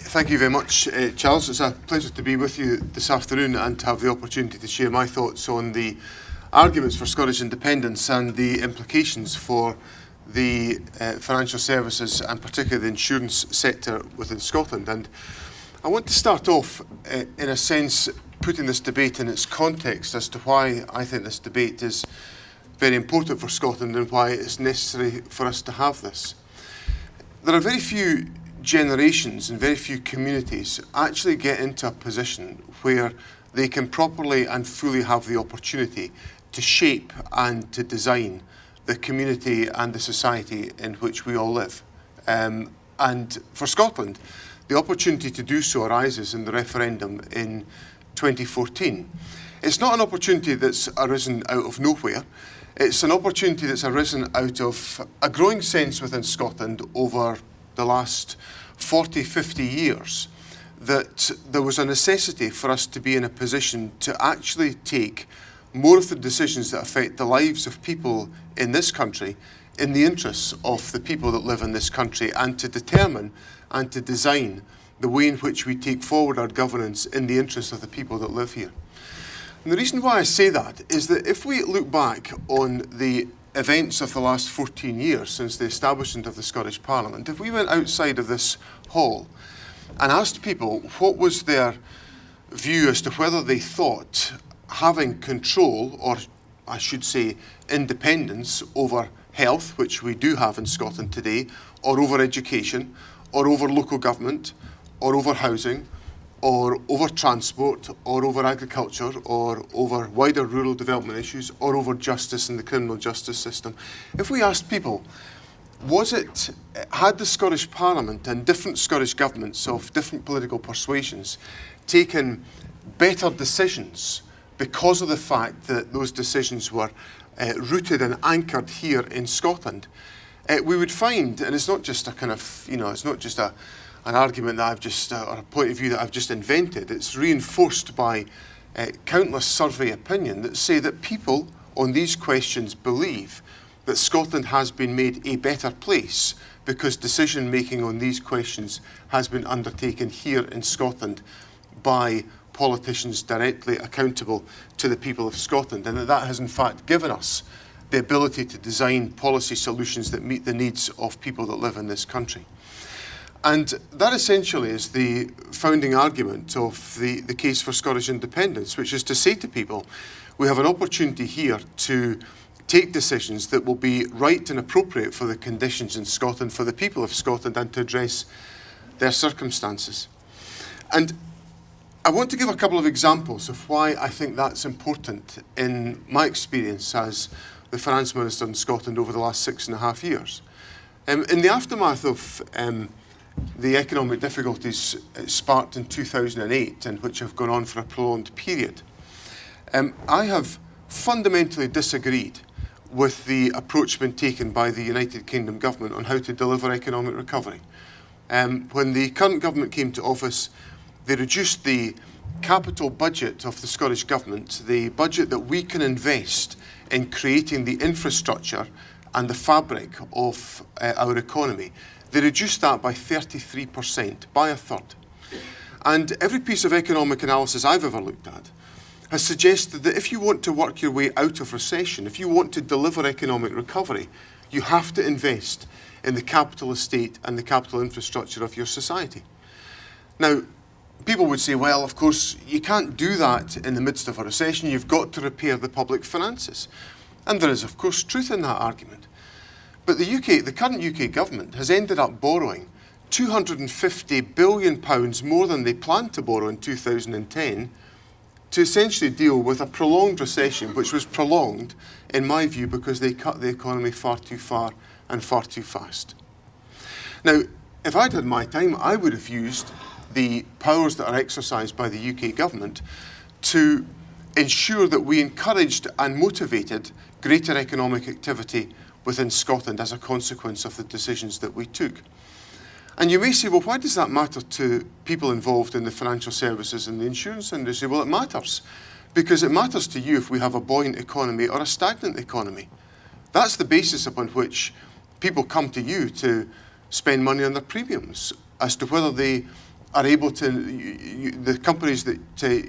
Thank you very much, Charles. It's a pleasure to be with you this afternoon and to have the opportunity to share my thoughts on the arguments for Scottish independence and the implications for the financial services and particularly the insurance sector within Scotland. And I want to start off, in a sense, putting this debate in its context as to why I think this debate is very important for Scotland and why it's necessary for us to have this. There are very few generations and very few communities actually get into a position where they can properly and fully have the opportunity to shape and to design the community and the society in which we all live. And for Scotland, the opportunity to do so arises in the referendum in 2014. It's not an opportunity that's arisen out of nowhere. It's an opportunity that's arisen out of a growing sense within Scotland over the last 40, 50 years that there was a necessity for us to be in a position to actually take more of the decisions that affect the lives of people in this country in the interests of the people that live in this country, and to determine and to design the way in which we take forward our governance in the interests of the people that live here. And the reason why I say that is that if we look back on the events of the last 14 years since the establishment of the Scottish Parliament, if we went outside of this hall and asked people what was their view as to whether they thought having control, or I should say independence, over health, which we do have in Scotland today, or over education, or over local government, or over housing, or over transport, or over agriculture, or over wider rural development issues, or over justice and the criminal justice system. If we asked people, had the Scottish Parliament and different Scottish governments of different political persuasions taken better decisions because of the fact that those decisions were rooted and anchored here in Scotland, we would find, and it's not just a kind of, it's not just an argument that I've just, or a point of view that I've just invented. It's reinforced by countless survey opinion that say that people on these questions believe that Scotland has been made a better place because decision making on these questions has been undertaken here in Scotland by politicians directly accountable to the people of Scotland, and that has in fact given us the ability to design policy solutions that meet the needs of people that live in this country. And that essentially is the founding argument of the case for Scottish independence, which is to say to people, we have an opportunity here to take decisions that will be right and appropriate for the conditions in Scotland, for the people of Scotland, and to address their circumstances. And I want to give a couple of examples of why I think that's important in my experience as the Finance Minister in Scotland over the last 6.5 years. In the aftermath of the economic difficulties sparked in 2008 and which have gone on for a prolonged period, I have fundamentally disagreed with the approach being taken by the United Kingdom government on how to deliver economic recovery. When the current government came to office, they reduced the capital budget of the Scottish government, the budget that we can invest in creating the infrastructure and the fabric of our economy. They reduced that by 33%, by a third. And every piece of economic analysis I've ever looked at has suggested that if you want to work your way out of recession, if you want to deliver economic recovery, you have to invest in the capital estate and the capital infrastructure of your society. Now, people would say, well, of course, you can't do that in the midst of a recession. You've got to repair the public finances. And there is, of course, truth in that argument. But the current UK government has ended up borrowing £250 billion more than they planned to borrow in 2010 to essentially deal with a prolonged recession, which was prolonged, in my view, because they cut the economy far too far and far too fast. Now, if I'd had my time, I would have used the powers that are exercised by the UK government to ensure that we encouraged and motivated greater economic activity within Scotland as a consequence of the decisions that we took. And you may say, well, why does that matter to people involved in the financial services and the insurance industry? Well, it matters because it matters to you if we have a buoyant economy or a stagnant economy. That's the basis upon which people come to you to spend money on their premiums as to whether they are able to, the companies that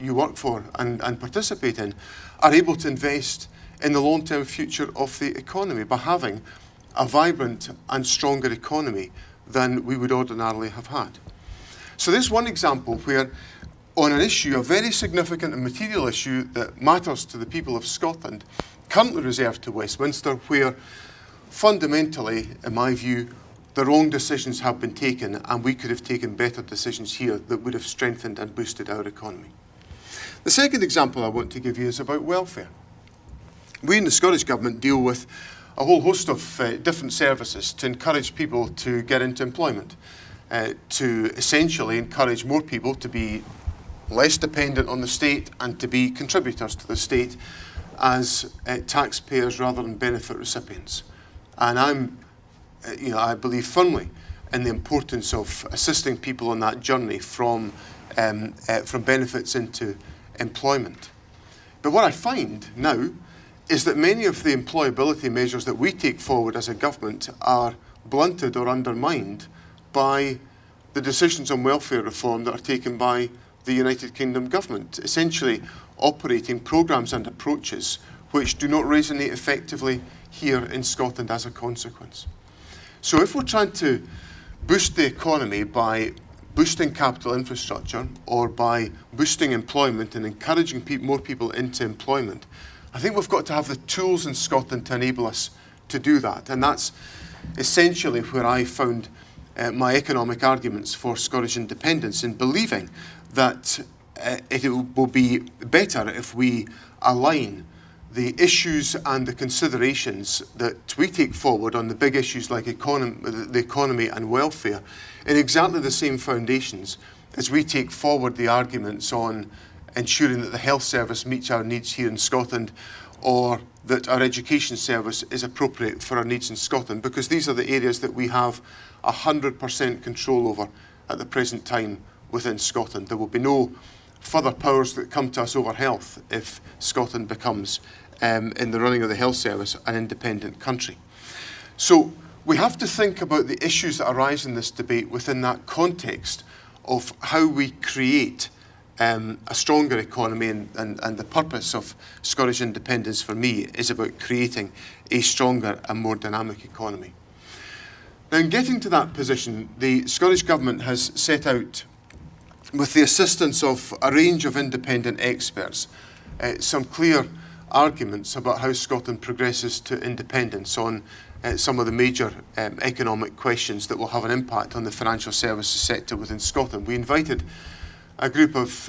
you work for and participate in, are able to invest in the long-term future of the economy by having a vibrant and stronger economy than we would ordinarily have had. So there's one example where, on an issue, a very significant and material issue that matters to the people of Scotland, currently reserved to Westminster, where fundamentally, in my view, the wrong decisions have been taken, and we could have taken better decisions here that would have strengthened and boosted our economy. The second example I want to give you is about welfare. We in the Scottish Government deal with a whole host of different services to encourage people to get into employment, to essentially encourage more people to be less dependent on the state and to be contributors to the state as taxpayers rather than benefit recipients. And I believe firmly in the importance of assisting people on that journey from benefits into employment. But what I find now is that many of the employability measures that we take forward as a government are blunted or undermined by the decisions on welfare reform that are taken by the United Kingdom government, essentially operating programmes and approaches which do not resonate effectively here in Scotland as a consequence. So if we're trying to boost the economy by boosting capital infrastructure or by boosting employment and encouraging more people into employment, I think we've got to have the tools in Scotland to enable us to do that. And that's essentially where I found my economic arguments for Scottish independence, in believing that it will be better if we align the issues and the considerations that we take forward on the big issues like the economy and welfare in exactly the same foundations as we take forward the arguments on ensuring that the health service meets our needs here in Scotland, or that our education service is appropriate for our needs in Scotland, because these are the areas that we have 100% control over at the present time within Scotland. There will be no further powers that come to us over health if Scotland becomes, in the running of the health service, an independent country. So we have to think about the issues that arise in this debate within that context of how we create a stronger economy, and the purpose of Scottish independence for me is about creating a stronger and more dynamic economy. Now, in getting to that position, the Scottish Government has set out, with the assistance of a range of independent experts, some clear arguments about how Scotland progresses to independence on some of the major economic questions that will have an impact on the financial services sector within Scotland. We invited a group of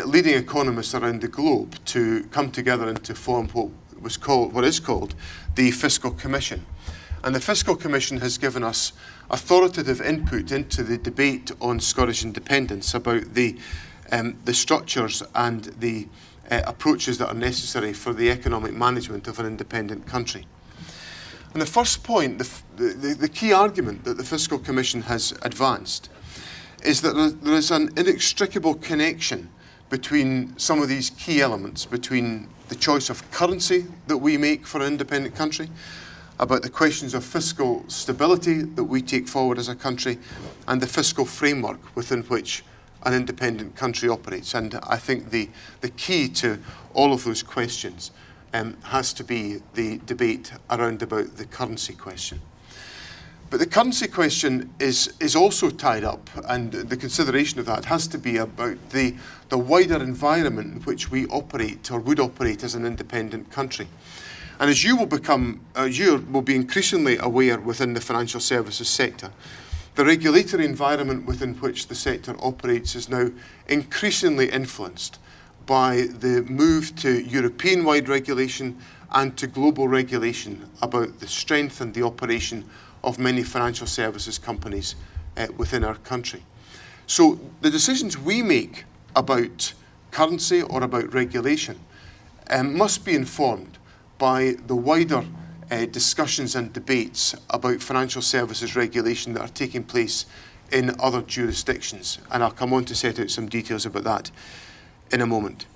leading economists around the globe to come together and to form what is called the Fiscal Commission. And the Fiscal Commission has given us authoritative input into the debate on Scottish independence about the structures and the approaches that are necessary for the economic management of an independent country. And the first point, the key argument that the Fiscal Commission has advanced, is that there is an inextricable connection between some of these key elements, between the choice of currency that we make for an independent country, about the questions of fiscal stability that we take forward as a country, and the fiscal framework within which an independent country operates. And I think the key to all of those questions has to be the debate around about the currency question. But the currency question is also tied up, and the consideration of that has to be about the wider environment in which we operate or would operate as an independent country. And as you will be increasingly aware within the financial services sector, the regulatory environment within which the sector operates is now increasingly influenced by the move to European-wide regulation and to global regulation about the strength and the operation of many financial services companies within our country. So the decisions we make about currency or about regulation must be informed by the wider discussions and debates about financial services regulation that are taking place in other jurisdictions. And I'll come on to set out some details about that in a moment.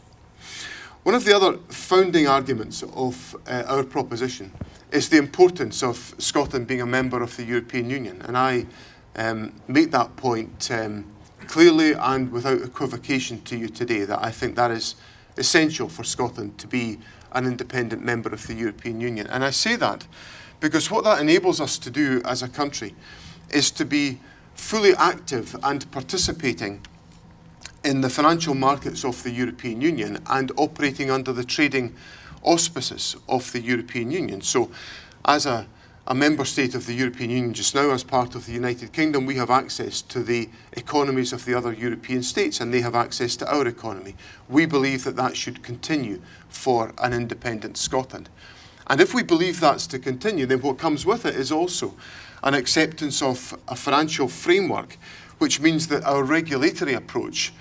One of the other founding arguments of our proposition is the importance of Scotland being a member of the European Union. And I make that point clearly and without equivocation to you today that I think that is essential for Scotland to be an independent member of the European Union. And I say that because what that enables us to do as a country is to be fully active and participating in the financial markets of the European Union and operating under the trading auspices of the European Union. So as a member state of the European Union just now, as part of the United Kingdom, we have access to the economies of the other European states and they have access to our economy. We believe that that should continue for an independent Scotland. And if we believe that's to continue, then what comes with it is also an acceptance of a financial framework, which means that our regulatory approach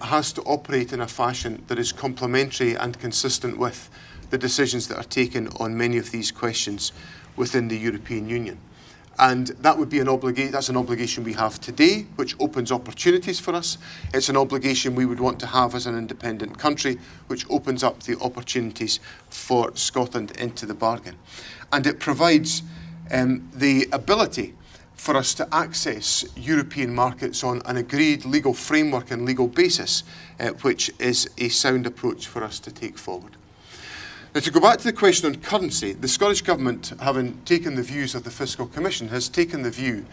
has to operate in a fashion that is complementary and consistent with the decisions that are taken on many of these questions within the European Union. And that would be that's an obligation we have today, which opens opportunities for us. It's an obligation we would want to have as an independent country, which opens up the opportunities for Scotland into the bargain. And it provides the ability for us to access European markets on an agreed legal framework and legal basis, which is a sound approach for us to take forward. Now, to go back to the question on currency, the Scottish Government, having taken the views of the Fiscal Commission, has taken the view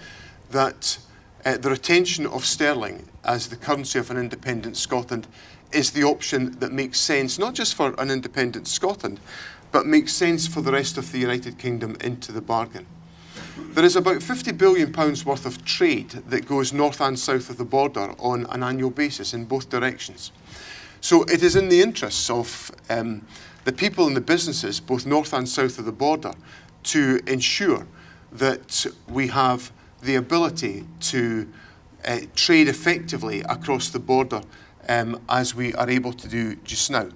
that the retention of sterling as the currency of an independent Scotland is the option that makes sense, not just for an independent Scotland, but makes sense for the rest of the United Kingdom into the bargain. There is about £50 billion worth of trade that goes north and south of the border on an annual basis in both directions. So it is in the interests of the people and the businesses, both north and south of the border, to ensure that we have the ability to trade effectively across the border as we are able to do just now.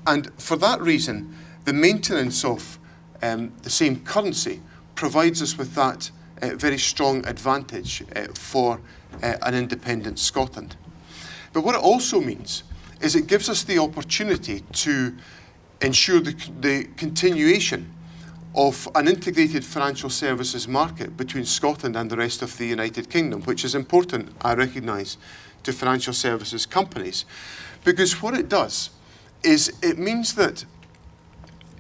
And for that reason, the maintenance of the same currency provides us with that very strong advantage for an independent Scotland. But what it also means is it gives us the opportunity to ensure the continuation of an integrated financial services market between Scotland and the rest of the United Kingdom, which is important, I recognise, to financial services companies. Because what it does is it means that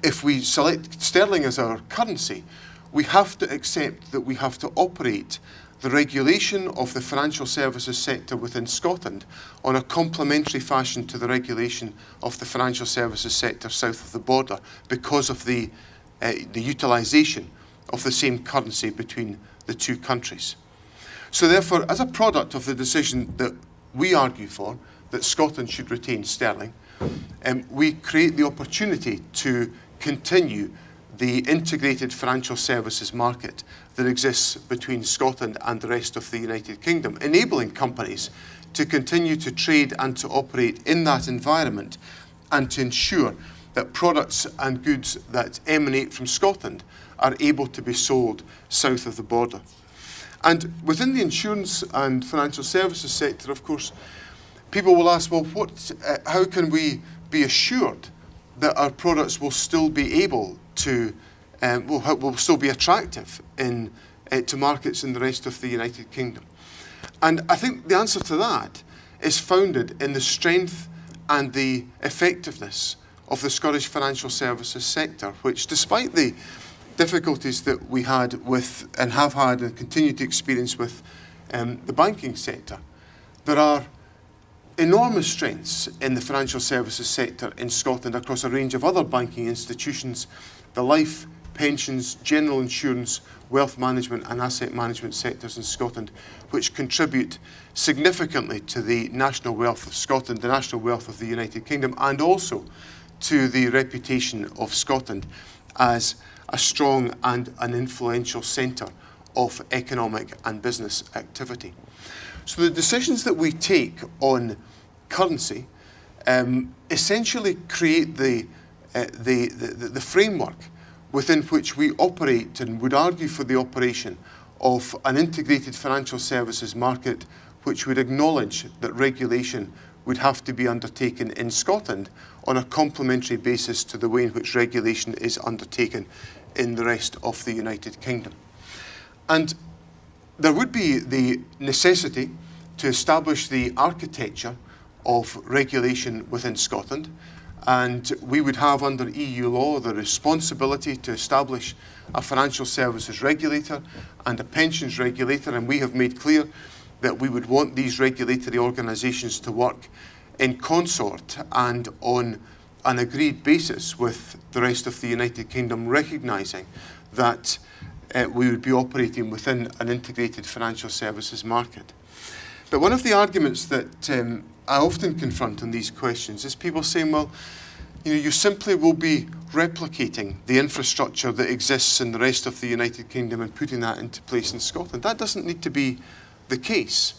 if we select sterling as our currency, we have to accept that we have to operate the regulation of the financial services sector within Scotland on a complementary fashion to the regulation of the financial services sector south of the border because of the utilisation of the same currency between the two countries. So therefore, as a product of the decision that we argue for, that Scotland should retain sterling, we create the opportunity to continue the integrated financial services market that exists between Scotland and the rest of the United Kingdom, enabling companies to continue to trade and to operate in that environment and to ensure that products and goods that emanate from Scotland are able to be sold south of the border. And within the insurance and financial services sector, of course, people will ask, well, how can we be assured that our products will still be able to, will still be attractive to markets in the rest of the United Kingdom? And I think the answer to that is founded in the strength and the effectiveness of the Scottish financial services sector, which, despite the difficulties that we had with and have had and continue to experience with the banking sector, there are enormous strengths in the financial services sector in Scotland across a range of other banking institutions, the life, pensions, general insurance, wealth management and asset management sectors in Scotland, which contribute significantly to the national wealth of Scotland, the national wealth of the United Kingdom, and also to the reputation of Scotland as a strong and an influential centre of economic and business activity. So the decisions that we take on currency essentially create the framework within which we operate and would argue for the operation of an integrated financial services market, which would acknowledge that regulation would have to be undertaken in Scotland on a complementary basis to the way in which regulation is undertaken in the rest of the United Kingdom. And there would be the necessity to establish the architecture of regulation within Scotland, and we would have under EU law the responsibility to establish a financial services regulator and a pensions regulator, and we have made clear that we would want these regulatory organisations to work in consort and on an agreed basis with the rest of the United Kingdom, recognising that we would be operating within an integrated financial services market. But one of the arguments that I often confront on these questions is people saying, well, you simply will be replicating the infrastructure that exists in the rest of the United Kingdom and putting that into place in Scotland. That doesn't need to be the case.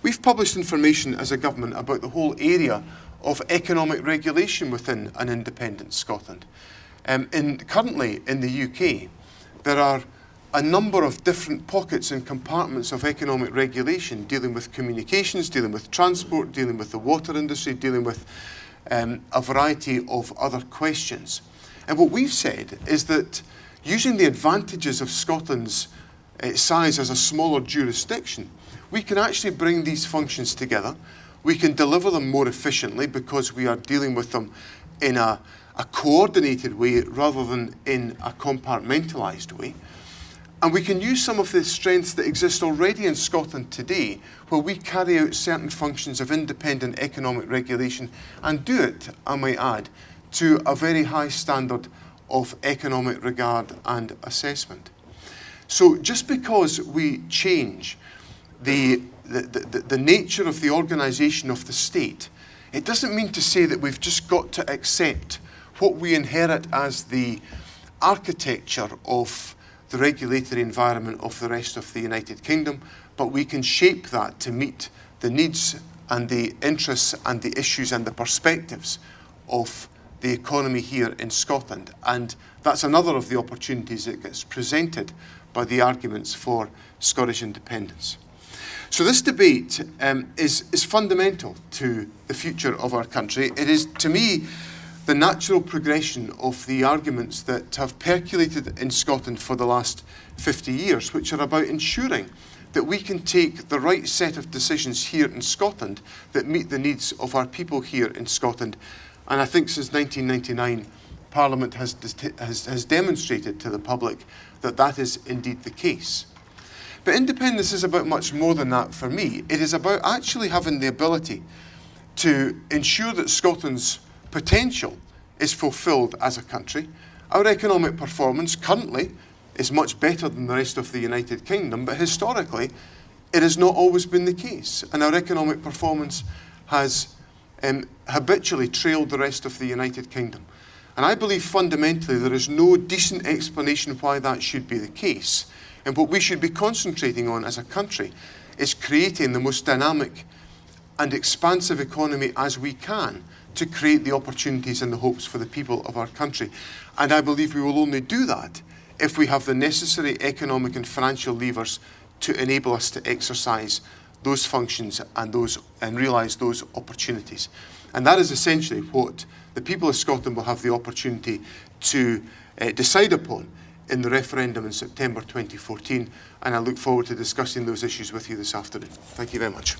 We've published information as a government about the whole area of economic regulation within an independent Scotland. Currently in the UK, there are a number of different pockets and compartments of economic regulation dealing with communications, dealing with transport, dealing with the water industry, dealing with a variety of other questions. And what we've said is that using the advantages of Scotland's size as a smaller jurisdiction, we can actually bring these functions together. We can deliver them more efficiently because we are dealing with them in a coordinated way rather than in a compartmentalised way. And we can use some of the strengths that exist already in Scotland today, where we carry out certain functions of independent economic regulation and do it, I might add, to a very high standard of economic regard and assessment. So just because we change the nature of the organisation of the state, it doesn't mean to say that we've just got to accept what we inherit as the architecture of the regulatory environment of the rest of the United Kingdom, but we can shape that to meet the needs and the interests and the issues and the perspectives of the economy here in Scotland. And that's another of the opportunities that gets presented by the arguments for Scottish independence. So this debate is fundamental to the future of our country. It is, to me, the natural progression of the arguments that have percolated in Scotland for the last 50 years, which are about ensuring that we can take the right set of decisions here in Scotland that meet the needs of our people here in Scotland. And I think since 1999, Parliament has demonstrated to the public that that is indeed the case. But independence is about much more than that for me. It is about actually having the ability to ensure that Scotland's potential is fulfilled as a country. Our economic performance currently is much better than the rest of the United Kingdom, but historically it has not always been the case. And our economic performance has habitually trailed the rest of the United Kingdom. And I believe fundamentally there is no decent explanation why that should be the case. And what we should be concentrating on as a country is creating the most dynamic and expansive economy as we can to create the opportunities and the hopes for the people of our country. And I believe we will only do that if we have the necessary economic and financial levers to enable us to exercise those functions and realise those opportunities. And that is essentially what the people of Scotland will have the opportunity to decide upon in the referendum in September 2014, and I look forward to discussing those issues with you this afternoon. Thank you very much.